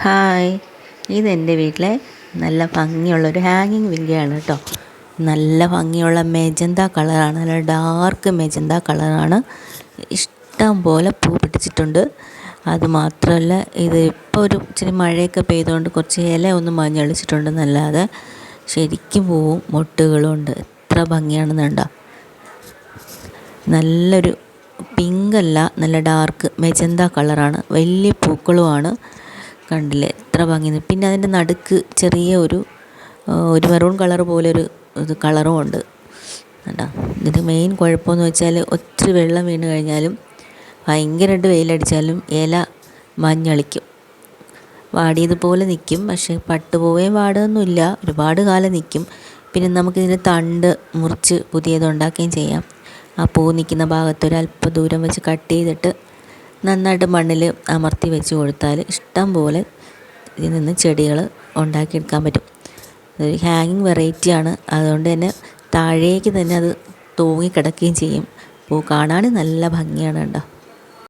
Hi, ഇതെൻ്റെ വീട്ടിലെ നല്ല ഭംഗിയുള്ളൊരു ഹാങ്ങിങ് വിങ്കയാണ് കേട്ടോ. നല്ല ഭംഗിയുള്ള മെജന്ത കളറാണ്, നല്ല ഡാർക്ക് മെജന്ത കളറാണ്. ഇഷ്ടം പോലെ പൂ പിടിച്ചിട്ടുണ്ട്. അതുമാത്രമല്ല, ഇത് ഇപ്പോൾ ഒരു ഇച്ചിരി മഴയൊക്കെ പെയ്തുകൊണ്ട് കുറച്ച് ഇല ഒന്ന് മഞ്ഞളിച്ചിട്ടുണ്ടെന്നല്ലാതെ ശരിക്കും പൂവും മൊട്ടുകളും ഉണ്ട്. എത്ര ഭംഗിയാണെന്നുണ്ടോ. നല്ലൊരു പിങ്കല്ല, നല്ല ഡാർക്ക് മെജന്ത കളറാണ്. വലിയ പൂക്കളുമാണ്. കണ്ടില്ലേ എത്ര ഭംഗി. പിന്നെ അതിൻ്റെ നടുക്ക് ചെറിയ ഒരു മെറൂൺ കളർ പോലൊരു ഇത് കളറും ഉണ്ട് കേട്ടോ. ഇതിൻ്റെ മെയിൻ കുഴപ്പമെന്ന് വെച്ചാൽ ഒത്തിരി വെള്ളം വീണ് കഴിഞ്ഞാലും ഭയങ്കരമായിട്ട് വെയിലടിച്ചാലും ഇല മഞ്ഞളിക്കും, വാടിയതുപോലെ നിൽക്കും. പക്ഷേ പട്ടുപോവുകയും വാടുകയൊന്നുമില്ല, ഒരുപാട് കാലം നിൽക്കും. പിന്നെ നമുക്കിതിൻ്റെ തണ്ട് മുറിച്ച് പുതിയതുണ്ടാക്കുകയും ചെയ്യാം. ആ പൂ നിൽക്കുന്ന ഭാഗത്ത് ഒരു അല്പം ദൂരം വെച്ച് കട്ട് ചെയ്തിട്ട് നന്നായിട്ട് മണ്ണിൽ അമർത്തി വെച്ച് കൊടുത്താൽ ഇഷ്ടം പോലെ ഇതിൽ നിന്ന് ചെടികൾ ഉണ്ടാക്കിയെടുക്കാൻ പറ്റും. ഒരു ഹാങ്ങിങ് വെറൈറ്റിയാണ്, അതുകൊണ്ട് തന്നെ താഴേക്ക് തന്നെ അത് തൂങ്ങിക്കിടക്കുകയും ചെയ്യും. പൂ കാണാൻ നല്ല ഭംഗിയാണ് കേട്ടോ.